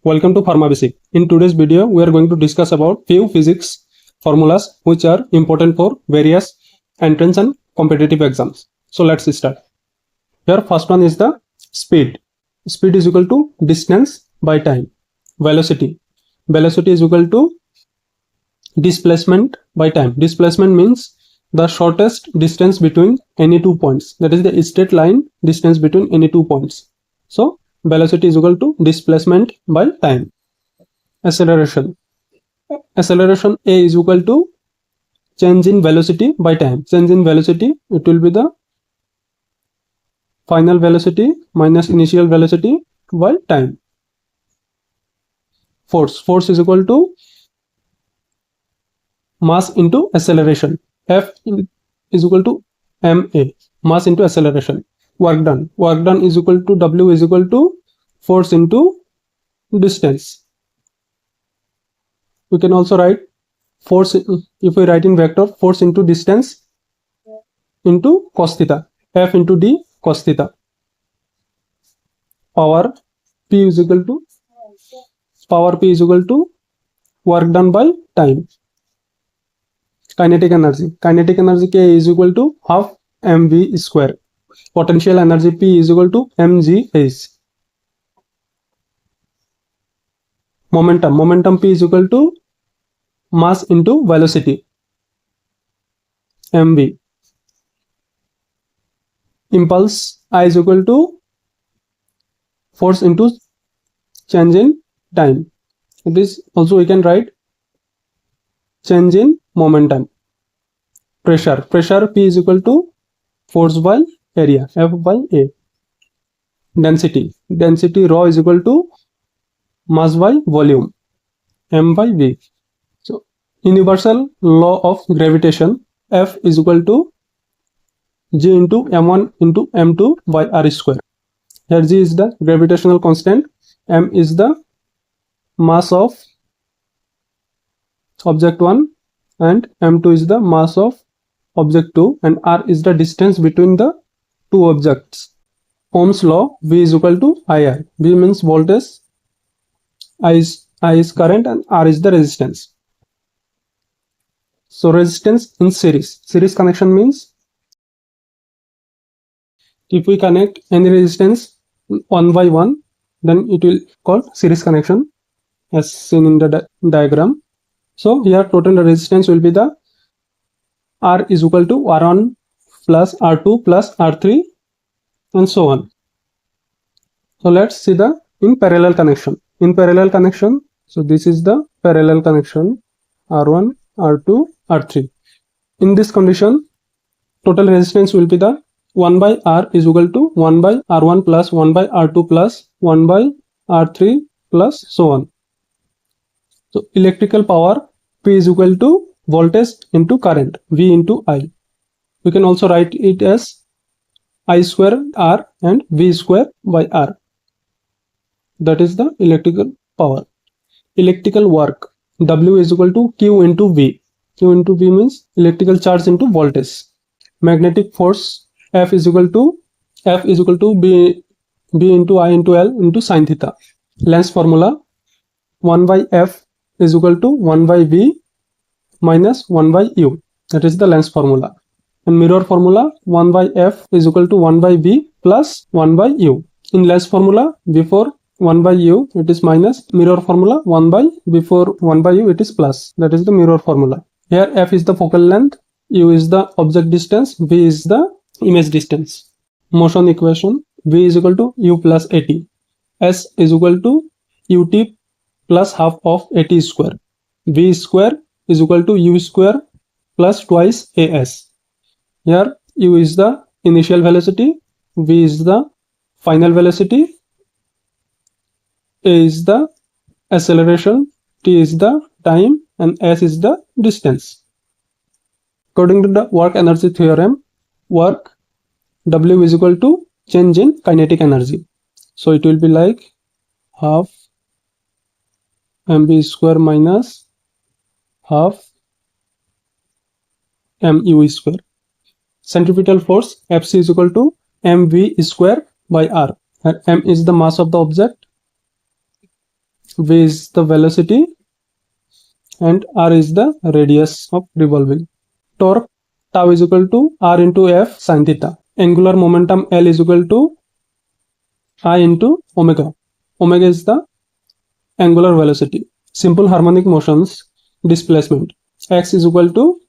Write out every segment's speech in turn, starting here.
Welcome to Pharma Basic. In today's video, we are going to discuss about few physics formulas which are important for various entrance and competitive exams. So let's start. Here first one is the speed. Speed is equal to distance by time. Velocity. Velocity is equal to displacement by time. Displacement means the shortest distance between any 2 points. That is the straight line distance between any 2 points. So velocity is equal to displacement by time. Acceleration. Acceleration A is equal to change in velocity by time. Change in velocity, it will be the final velocity minus initial velocity by time. Force. Force is equal to mass into acceleration. F is equal to ma, mass into acceleration. Work done. Work done is equal to W is equal to force into distance. We can also write force, if we write in vector, force into distance into cos theta. F into d cos theta. Power P is equal to work done by time. Kinetic energy. Kinetic energy K is equal to half mv square. Potential energy P is equal to mgh. Momentum. Momentum P is equal to mass into velocity mv. Impulse I is equal to force into change in time. It is also we can write change in momentum. Pressure. Pressure P is equal to force by area F by A. Density. Density rho is equal to mass by volume m by v. So universal law of gravitation, F is equal to g into m1 into m2 by r square. Here g is the gravitational constant, m is the mass of object 1 and m2 is the mass of object 2 and r is the distance between the two objects. Ohm's law, V is equal to IR. V means voltage, I is current and R is the resistance. So resistance in series. Series connection means if we connect any resistance one by one, then it will called series connection as seen in the diagram. So here total resistance will be the R is equal to R1 plus R2 plus R3 and so on. So let's see the in parallel connection. In parallel connection, so this is the parallel connection R1, R2, R3. In this condition, total resistance will be the 1 by R is equal to 1 by R1 plus 1 by R2 plus 1 by R3 plus so on. So electrical power P is equal to voltage into current V into I. We can also write it as I square R and V square by R. That is the electrical power. Electrical work W is equal to Q into V. Q into V means electrical charge into voltage. Magnetic force F is equal to B into I into L into sin theta. Lens formula 1 by F is equal to 1 by V minus 1 by U. That is the lens formula. And mirror formula 1 by F is equal to 1 by V plus 1 by U. In lens formula before 1 by U it is minus, mirror formula 1 by before 1 by U it is plus. That is the mirror formula. Here F is the focal length, U is the object distance, V is the image distance. Motion equation V is equal to U plus AT. S is equal to UT plus half of AT square. V square is equal to U square plus twice AS. Here U is the initial velocity, V is the final velocity, A is the acceleration, T is the time and S is the distance. According to the work energy theorem, work W is equal to change in kinetic energy. So it will be like half mv square minus half mu square. Centripetal force Fc is equal to mv square by r. And m is the mass of the object v is the velocity, and r is the radius of revolving. Torque tau is equal to r into f sin theta. Angular momentum L is equal to I into omega. Omega is the angular velocity. Simple harmonic motions displacement x is equal to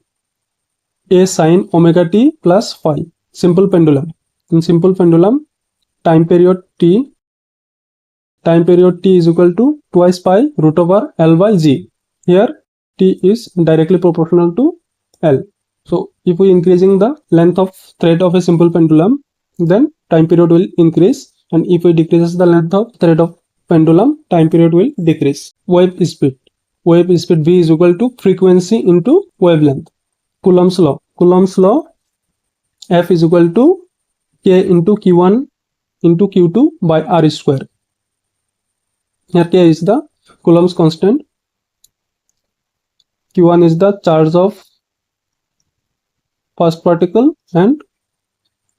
a sin omega t plus phi. Simple pendulum. In simple pendulum, time period t is equal to twice pi root over L by G. Here t is directly proportional to L. So if we increasing the length of thread of a simple pendulum, then time period will increase, and if we decreases the length of thread of pendulum, time period will decrease. Wave speed v is equal to frequency into wavelength. Coulomb's law, F is equal to k into q1 into q2 by r square. Here k is the Coulomb's constant, q1 is the charge of first particle, and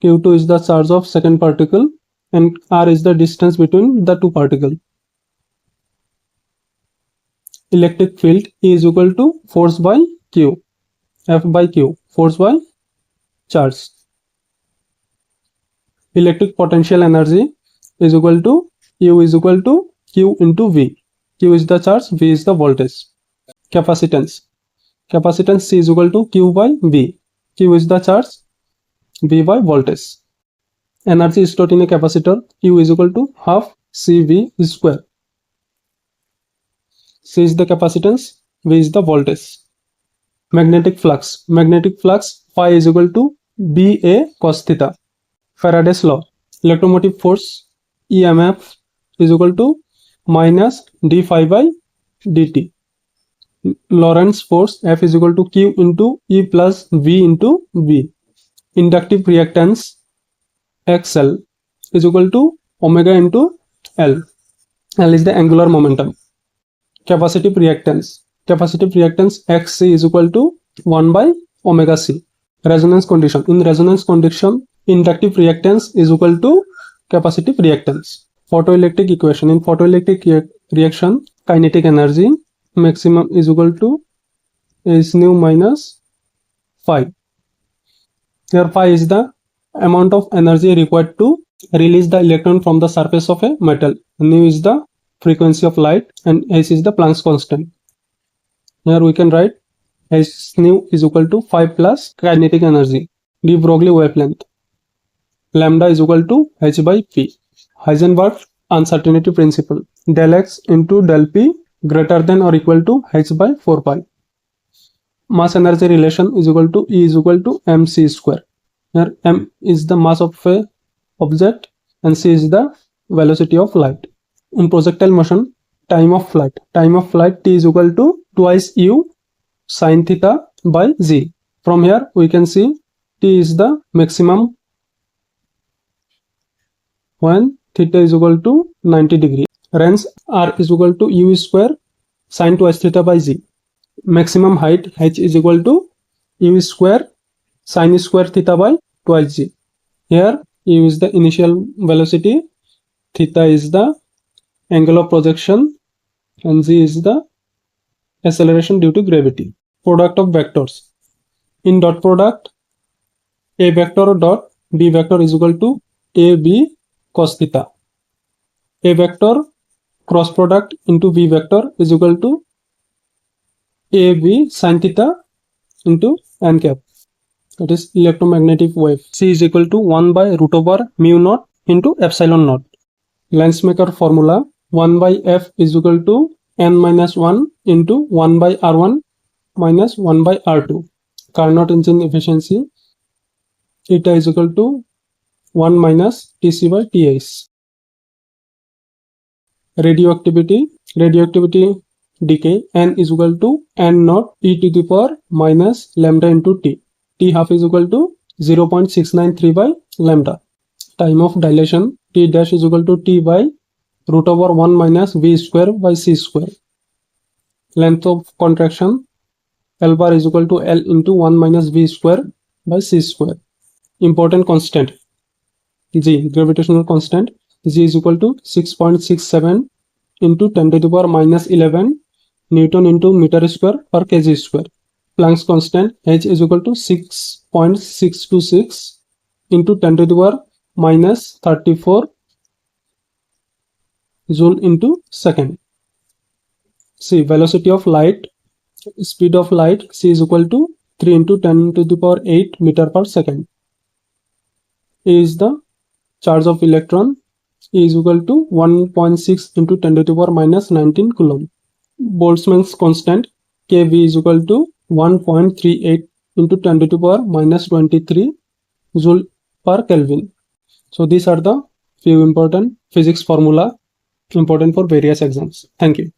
q2 is the charge of second particle, and r is the distance between the two particles. Electric field E is equal to force by q, F by q, force by charge. Electric potential energy is equal to U is equal to Q into V. Q is the charge, V is the voltage. Capacitance C is equal to Q by V. Q is the charge, V by voltage. Energy stored in a capacitor Q is equal to half CV square. C is the capacitance, V is the voltage. Magnetic flux phi is equal to BA cos theta. Faraday's law, electromotive force EMF is equal to minus d phi by dt. Lorentz force F is equal to Q into E plus V into V. Inductive reactance XL is equal to omega into L. L is the angular momentum. Capacitive reactance XC is equal to 1 by omega C. Resonance condition. In resonance condition, inductive reactance is equal to capacitive reactance. Photoelectric equation. In photoelectric reaction, kinetic energy maximum is equal to H nu minus phi. Here phi is the amount of energy required to release the electron from the surface of a metal. Nu is the frequency of light, and H is the Planck's constant. Here we can write H nu is equal to phi plus kinetic energy. De Broglie wavelength. Lambda is equal to H by P. Heisenberg's uncertainty principle. Del X into del P greater than or equal to H by 4 pi. Mass energy relation is equal to E is equal to mc square. Here m is the mass of a object and c is the velocity of light. In projectile motion, time of flight t is equal to twice u sin theta by g. From here we can see t is the maximum when theta is equal to 90 degree. Range r is equal to u square sin twice theta by g. Maximum height h is equal to u square sin square theta by twice g. Here u is the initial velocity, theta is the angle of projection, and g is the acceleration due to gravity. Product of vectors. In dot product, a vector dot b vector is equal to ab cos theta. A vector cross product into b vector is equal to ab sin theta into n cap. That is electromagnetic wave. C is equal to 1 by root over mu naught into epsilon naught. Lensmaker formula: 1 by f is equal to n minus 1 into 1 by r1 minus 1 by r2. Carnot engine efficiency: eta is equal to 1 minus Tc by Ts. Radioactivity decay: n is equal to n naught e to the power minus lambda into t. T half is equal to 0.693 by lambda. Time of dilation: T dash is equal to T by root over 1 minus V square by C square. Length of contraction: L bar is equal to L into 1 minus V square by C square. Important constant G, gravitational constant, G is equal to 6.67 into 10 to the power minus 11 Newton into meter square per kg square. Planck's constant H is equal to 6.626 into 10 to the power minus 34 joule into second. See, velocity of light, speed of light, C is equal to 3 into 10 to the power 8 meter per second. A is the charge of electron, E is equal to 1.6 into 10 to the power minus 19 coulomb. Boltzmann's constant Kv is equal to 1.38 into 10 to the power minus 23 joule per Kelvin. So these are the few important physics formula important for various exams. Thank you.